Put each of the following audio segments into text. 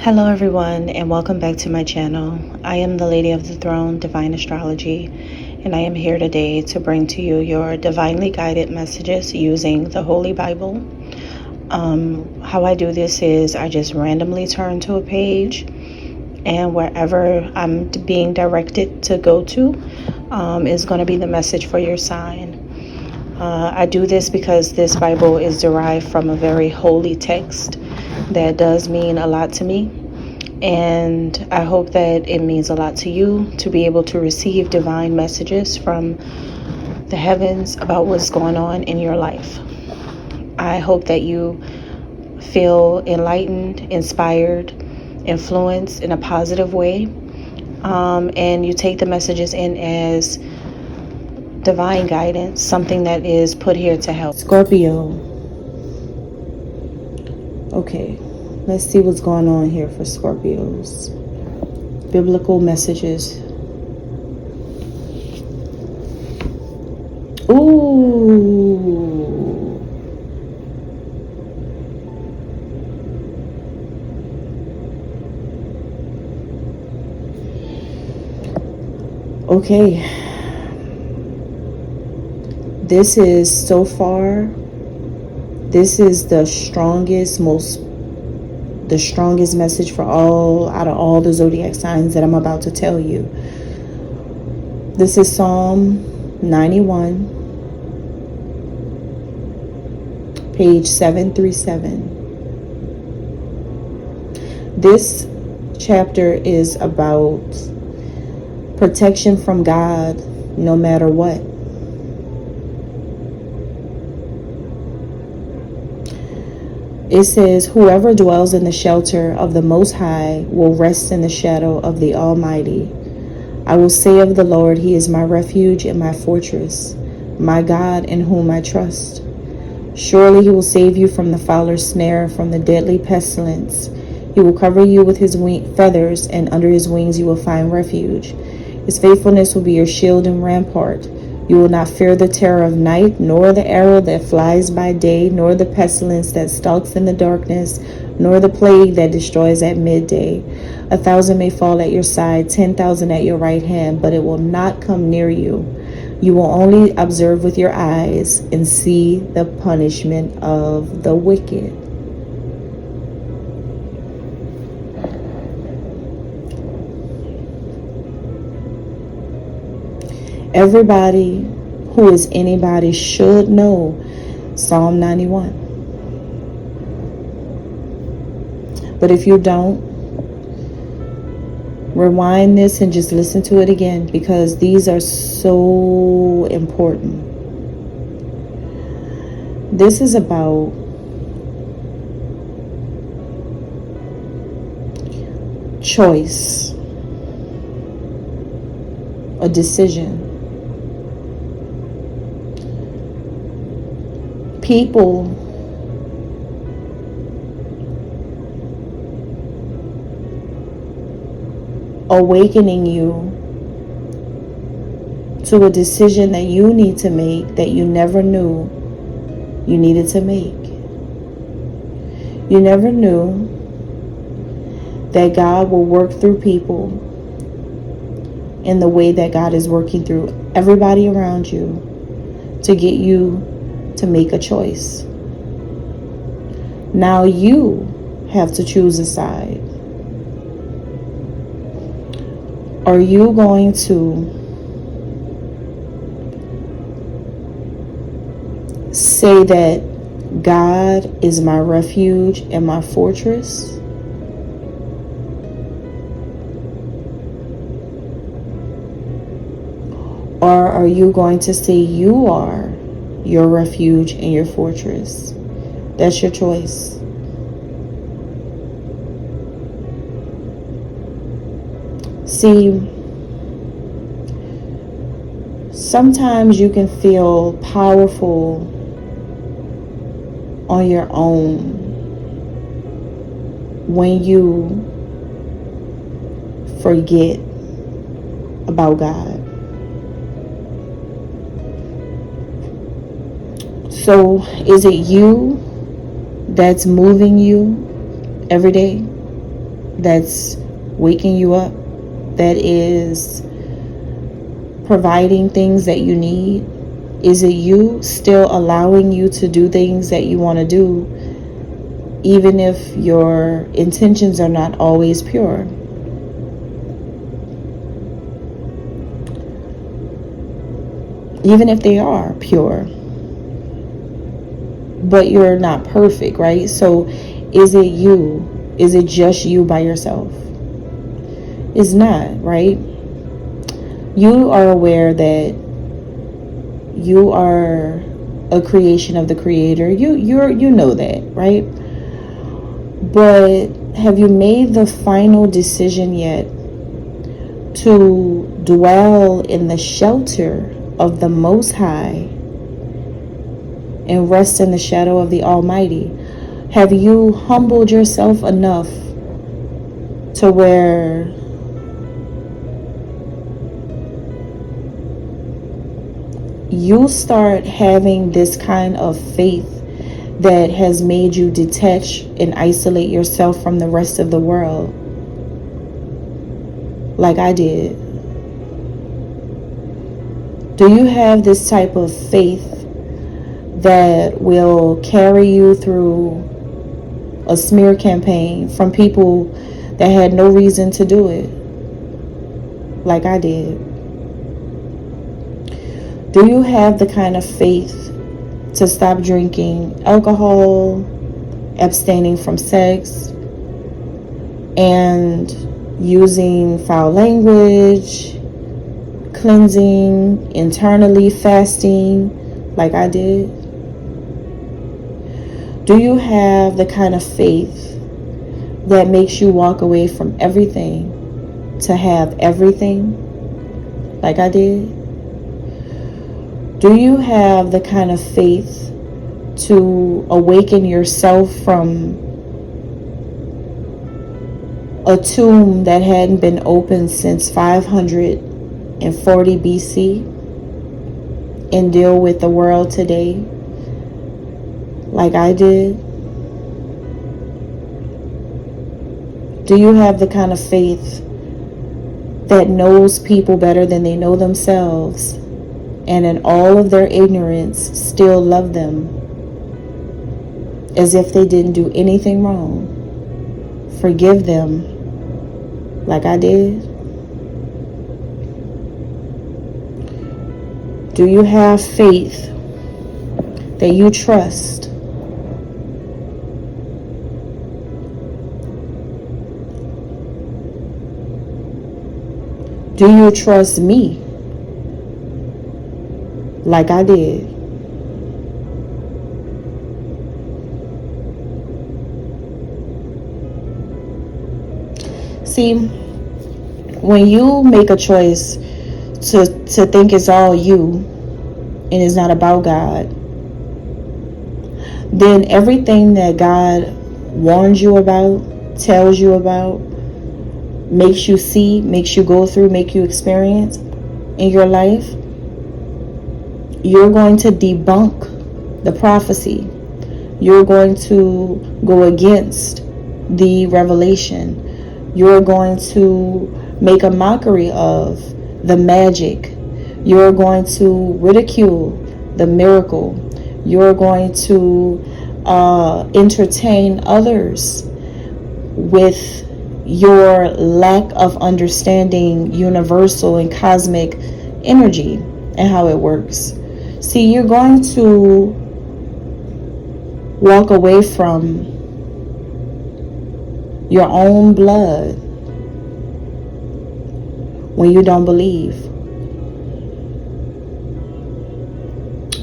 Hello everyone, and welcome back to my channel. I am the Lady of the Throne, Divine Astrology, and I am here today to bring to you your divinely guided messages using the Holy Bible. How I do this is I just randomly turn to a page, and wherever I'm being directed to go to is going to be the message for your sign. I do this because this Bible is derived from a very holy text that does mean a lot to me, and I hope that it means a lot to you to be able to receive divine messages from the heavens about what's going on in your life. I hope that you feel enlightened, inspired, influenced in a positive way, and you take the messages in as divine guidance, something that is put here to help. Scorpio. Okay, let's see what's going on here for Scorpios. Biblical messages. Ooh. Okay. This is so far, this is the strongest message for out of all the zodiac signs that I'm about to tell you. This is Psalm 91, page 737. This chapter is about protection from God no matter what. It says, whoever dwells in the shelter of the Most High will rest in the shadow of the Almighty. I will say of the Lord, He is my refuge and my fortress, my God in whom I trust. Surely He will save you from the fowler's snare, from the deadly pestilence. He will cover you with His feathers, and under His wings you will find refuge. His faithfulness will be your shield and rampart. You will not fear the terror of night, nor the arrow that flies by day, nor the pestilence that stalks in the darkness, nor the plague that destroys at midday. 1,000 may fall at your side, 10,000 at your right hand, but it will not come near you. You will only observe with your eyes and see the punishment of the wicked. Everybody who is anybody should know Psalm 91. But if you don't, rewind this and just listen to it again, because these are so important. This is about choice, a decision. People awakening you to a decision that you need to make that you never knew you needed to make. You never knew that God will work through people in the way that God is working through everybody around you to get you to make a choice. Now you have to choose a side. Are you going to say that God is my refuge and my fortress? Or are you going to say you are your refuge and your fortress? That's your choice. See, sometimes you can feel powerful on your own when you forget about God. So is it you that's moving you every day? that's waking you up, that is providing things that you need? Is it you still allowing you to do things that you want to do, even if your intentions are not always pure? Even if they are pure, but you're not perfect, right? So is it you? Is it just you by yourself? It's not, right? You are aware that you are a creation of the Creator. You know that, right? But have you made the final decision yet to dwell in the shelter of the Most High and rest in the shadow of the Almighty? Have you humbled yourself enough to where you start having this kind of faith that has made you detach and isolate yourself from the rest of the world, like I did? Do you have this type of faith that will carry you through a smear campaign from people that had no reason to do it, like I did? Do you have the kind of faith to stop drinking alcohol, abstaining from sex, and using foul language, cleansing, internally fasting, like I did? Do you have the kind of faith that makes you walk away from everything to have everything, like I did? Do you have the kind of faith to awaken yourself from a tomb that hadn't been opened since 540 BC and deal with the world today, like I did? Do you have the kind of faith that knows people better than they know themselves, and in all of their ignorance still love them as if they didn't do anything wrong? Forgive them, like I did? Do you have faith that you trust? Do you trust me, like I did? See, when you make a choice to think it's all you and it's not about God, then everything that God warns you about, tells you about, makes you see, makes you go through, make you experience in your life, you're going to debunk the prophecy. You're going to go against the revelation. You're going to make a mockery of the magic. You're going to ridicule the miracle. You're going to entertain others with your lack of understanding universal and cosmic energy and how it works. See, you're going to walk away from your own blood when you don't believe.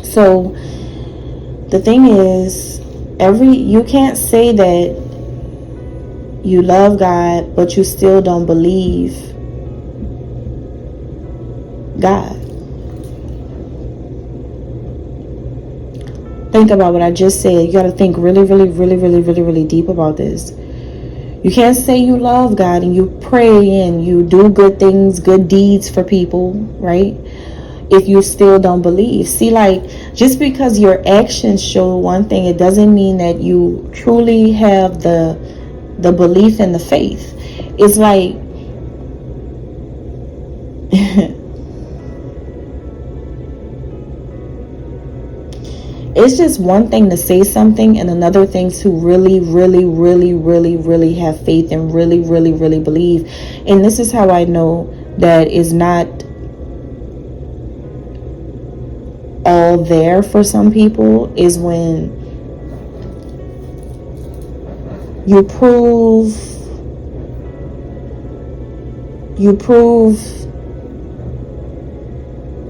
So the thing is, you can't say that you love God, but you still don't believe God. Think about what I just said. You got to think really, really, really, really, really, really deep about this. You can't say you love God and you pray and you do good things, good deeds for people, right? If you still don't believe. See, like, just because your actions show one thing, it doesn't mean that you truly have the the belief and the faith. It's like it's just one thing to say something and another thing to really, really, really, really, really have faith and really, really, really believe. And this is how I know that is not all there for some people, is when you prove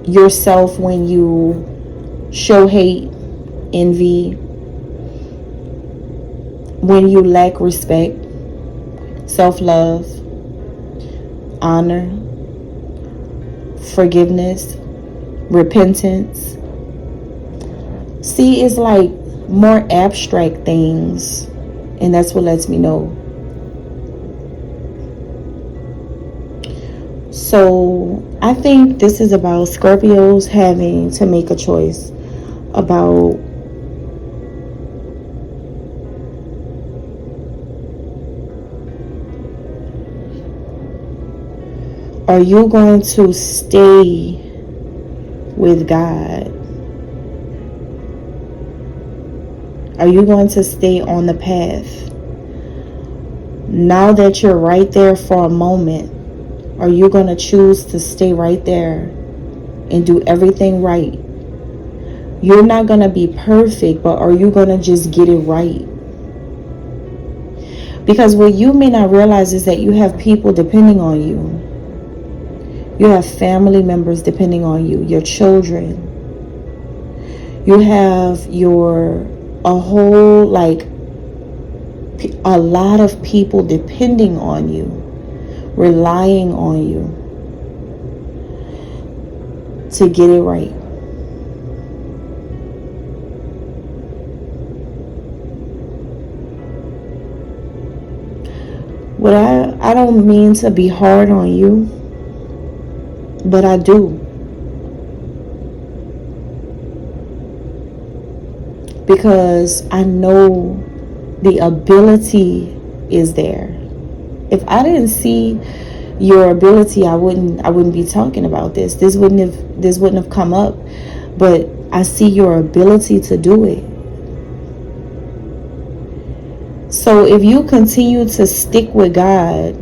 yourself when you show hate, envy, when you lack respect, self-love, honor, forgiveness, repentance. See, it's like more abstract things, and that's what lets me know. So I think this is about Scorpios having to make a choice about are you going to stay with God? Are you going to stay on the path? Now that you're right there for a moment, are you going to choose to stay right there and do everything right? You're not going to be perfect, but are you going to just get it right? Because what you may not realize is that you have people depending on you. You have family members depending on you, your children. You have a lot of people depending on you, relying on you to get it right. What I don't mean to be hard on you, but I do. Because I know the ability is there. If I didn't see your ability, I wouldn't be talking about this. This wouldn't have come up. But I see your ability to do it. So if you continue to stick with God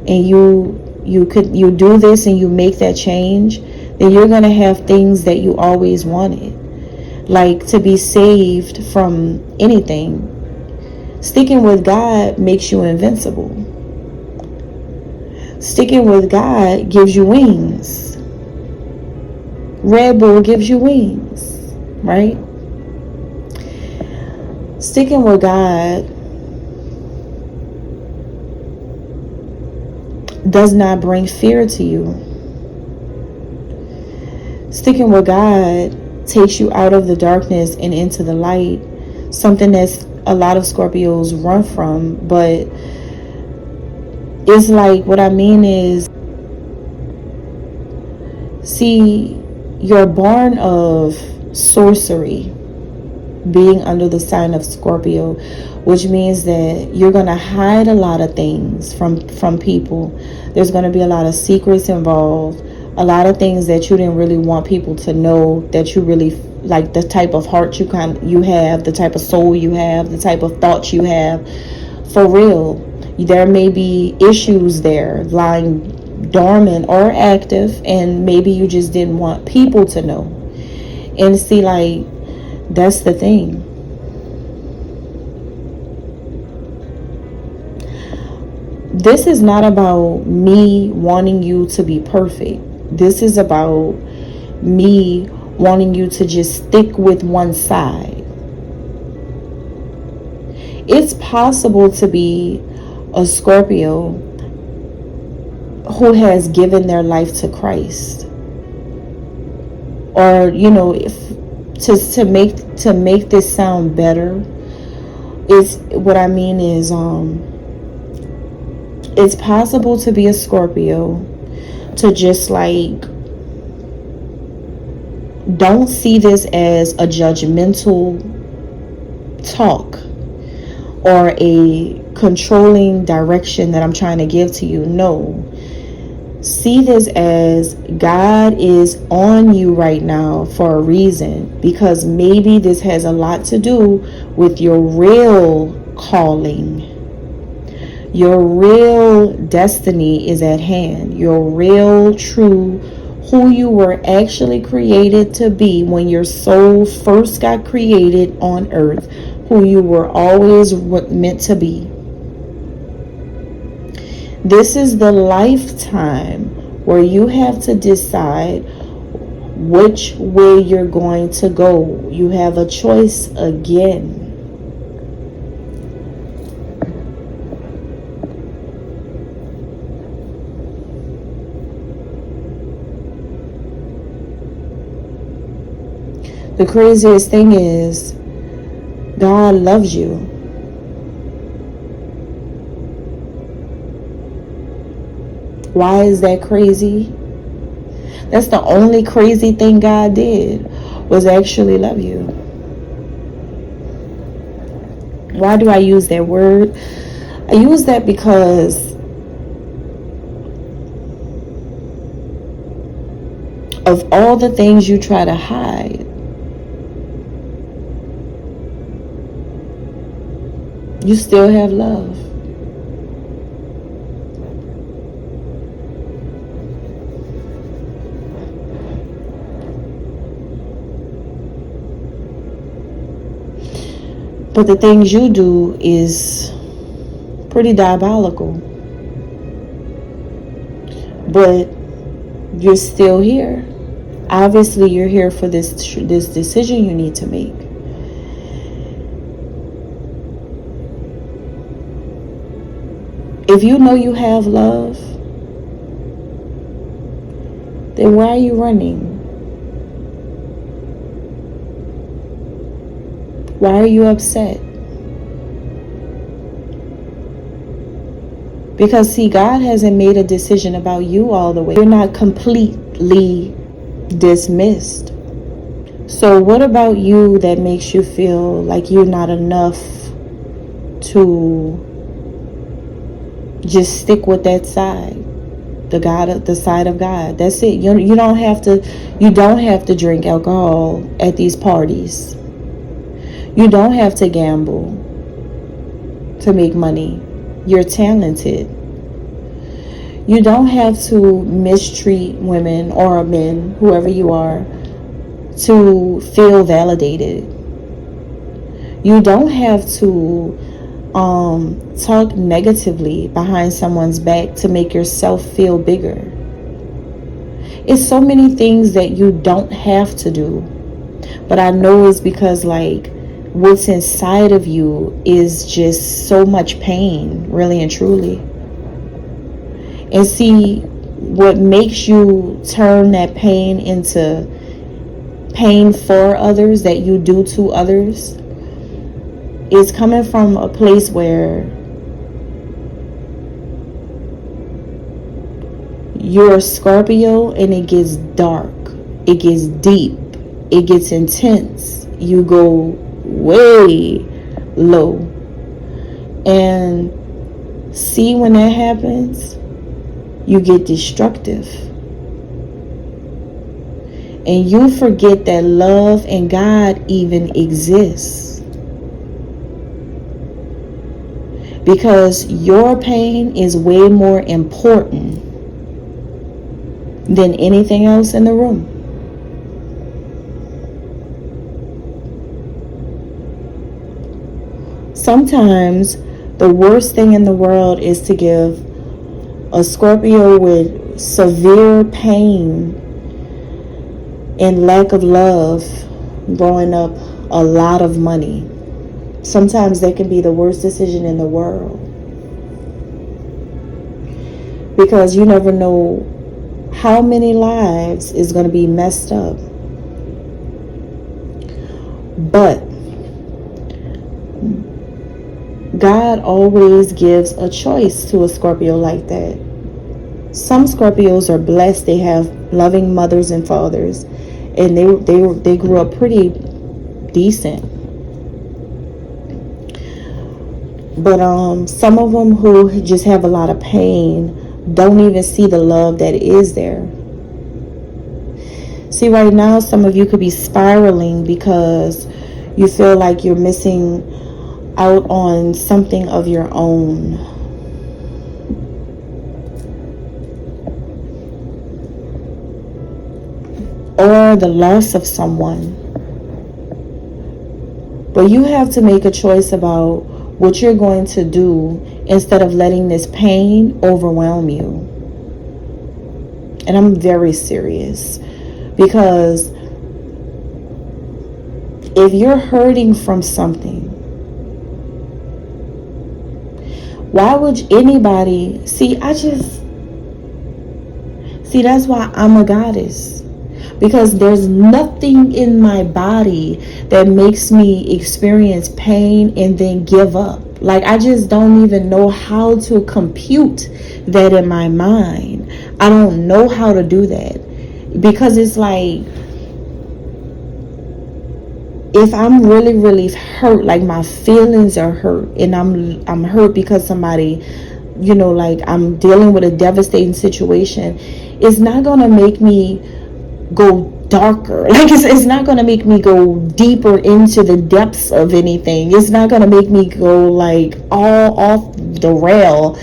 and you do this and you make that change, then you're going to have things that you always wanted. Like to be saved from anything. Sticking with God makes you invincible. Sticking with God gives you wings. Red Bull gives you wings, right? Sticking with God does not bring fear to you. Sticking with God takes you out of the darkness and into the light, something that's a lot of Scorpios run from. But it's like, what I mean is, see, you're born of sorcery, being under the sign of Scorpio, which means that you're going to hide a lot of things from people. There's going to be a lot of secrets involved, a lot of things that you didn't really want people to know, that you really like, the type of heart you have, the type of soul you have, the type of thoughts you have. For real, there may be issues there lying dormant or active, and maybe you just didn't want people to know. And see, like, that's the thing. This is not about me wanting you to be perfect. This is about me wanting you to just stick with one side. It's possible to be a Scorpio who has given their life to Christ. Or, you know, if to make this sound better, is what I mean is it's possible to be a Scorpio to just like, don't see this as a judgmental talk or a controlling direction that I'm trying to give to you. No. See this as God is on you right now for a reason, because maybe this has a lot to do with your real calling. Your real destiny is at hand. Your real, true, who you were actually created to be when your soul first got created on earth, who you were always meant to be. This is the lifetime where you have to decide which way you're going to go. You have a choice again. The craziest thing is, God loves you. Why is that crazy? That's the only crazy thing God did, was actually love you. Why do I use that word? I use that because of all the things you try to hide, you still have love. But the things you do is pretty diabolical. But you're still here. Obviously, you're here for this decision you need to make. If you know you have love, then why are you running? Why are you upset? Because see, God hasn't made a decision about you all the way. You're not completely dismissed. So what about you that makes you feel like you're not enough to just stick with that side? The side of God. That's it. You don't have to drink alcohol at these parties. You don't have to gamble to make money. You're talented. You don't have to mistreat women or men, whoever you are, to feel validated. You don't have to talk negatively behind someone's back to make yourself feel bigger. It's so many things that you don't have to do. But I know it's because what's inside of you is just so much pain, really and truly. And see, what makes you turn that pain into pain for others that you do to others is coming from a place where you're a Scorpio and it gets dark, it gets deep, it gets intense. You go way low. And see, when that happens, you get destructive. And you forget that love and God even exists. Because your pain is way more important than anything else in the room. Sometimes the worst thing in the world is to give a Scorpio with severe pain and lack of love growing up a lot of money. Sometimes that can be the worst decision in the world. Because you never know how many lives is going to be messed up. But God always gives a choice to a Scorpio like that. Some Scorpios are blessed. They have loving mothers and fathers, and they grew up pretty decent. But some of them who just have a lot of pain don't even see the love that is there. See, right now, some of you could be spiraling because you feel like you're missing out on something of your own. Or the loss of someone. But you have to make a choice about what you're going to do instead of letting this pain overwhelm you. And I'm very serious, because if you're hurting from something, why would anybody see? That's why I'm a goddess. Because there's nothing in my body that makes me experience pain and then give up. Like, I just don't even know how to compute that in my mind. I don't know how to do that. Because it's like, if I'm really, really hurt, like my feelings are hurt, and I'm hurt because somebody, like I'm dealing with a devastating situation, it's not going to make me go darker. Like, it's not going to make me go deeper into the depths of anything. It's not going to make me go like all off the rail.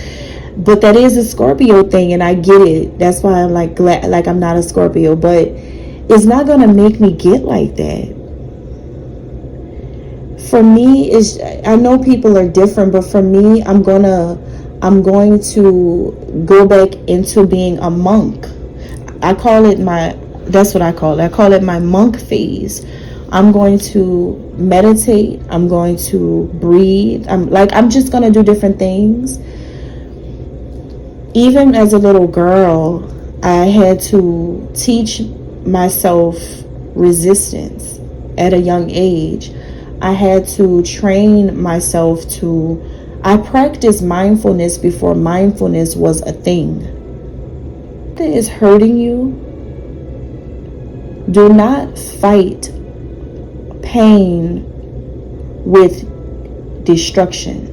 But that is a Scorpio thing, and I get it. That's why I'm like glad, like I'm not a Scorpio, but it's not going to make me get like that. For me, I know people are different, but for me, I'm going to go back into being a monk. That's what I call it. I call it my monk phase. I'm going to meditate. I'm going to breathe. I'm just going to do different things. Even as a little girl, I had to teach myself resistance at a young age. I had to train myself I practiced mindfulness before mindfulness was a thing. That is hurting you. Do not fight pain with destruction.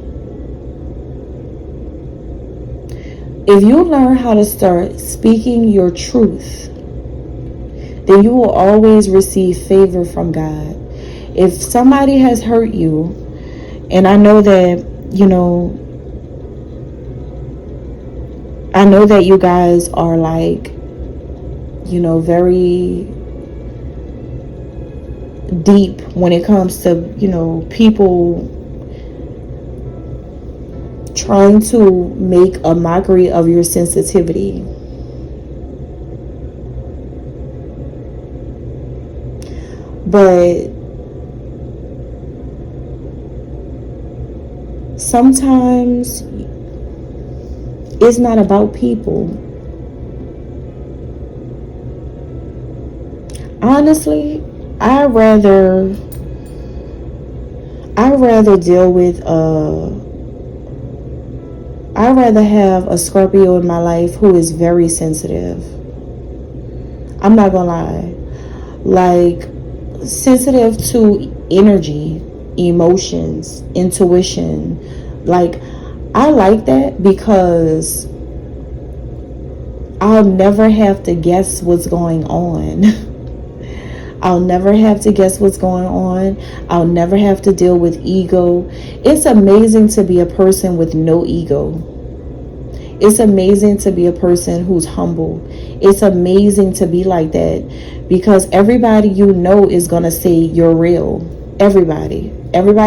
If you learn how to start speaking your truth, then you will always receive favor from God. If somebody has hurt you, and I know that, you guys are like, very deep when it comes to, people trying to make a mockery of your sensitivity. But sometimes it's not about people. Honestly, I'd rather deal with I'd rather have a Scorpio in my life who is very sensitive. I'm not gonna lie. Like, sensitive to energy, emotions, intuition. Like, I like that because I'll never have to guess what's going on. I'll never have to guess what's going on. I'll never have to deal with ego. It's amazing to be a person with no ego. It's amazing to be a person who's humble. It's amazing to be like that, because everybody you know is going to say you're real. Everybody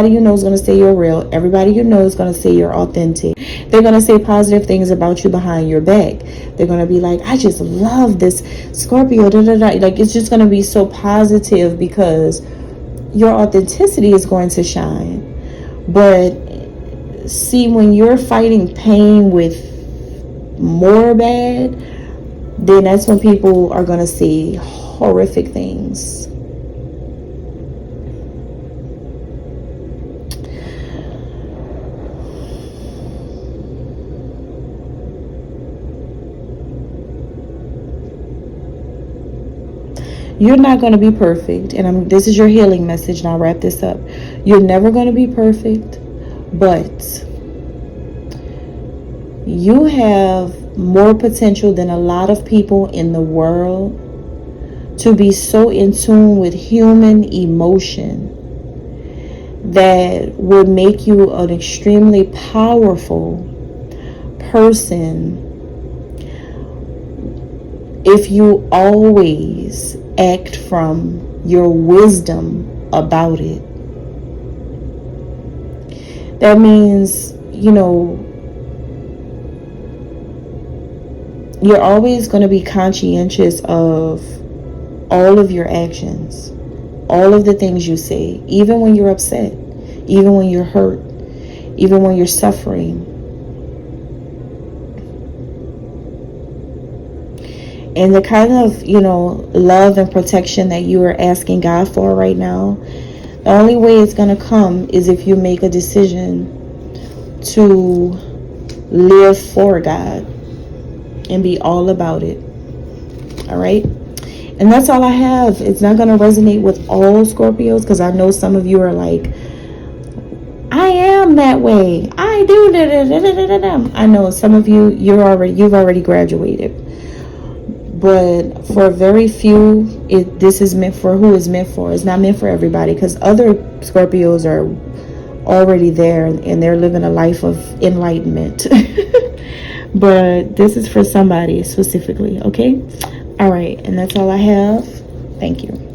you know is going to say you're real. Everybody you know is going to say you're authentic. They're going to say positive things about you behind your back. They're going to be like, I just love this Scorpio. Da, da, da. Like, it's just going to be so positive because your authenticity is going to shine. But see, when you're fighting pain with more bad, then that's when people are going to see horrific things. You're not going to be perfect, and this is your healing message, and I'll wrap this up. You're never going to be perfect, but You have more potential than a lot of people in the world to be so in tune with human emotion that would make you an extremely powerful person if you always act from your wisdom about it. That means, you're always going to be conscientious of all of your actions, all of the things you say, even when you're upset, even when you're hurt, even when you're suffering. And the kind of, love and protection that you are asking God for right now, the only way it's going to come is if you make a decision to live for God and be all about it. All right? And that's all I have. It's not going to resonate with all Scorpios, because I know some of you are like, I am that way. I do. I know some of you, you've already graduated. But for very few, this is meant for who it's meant for. It's not meant for everybody, because other Scorpios are already there and they're living a life of enlightenment. But this is for somebody specifically, okay? All right, and that's all I have. Thank you.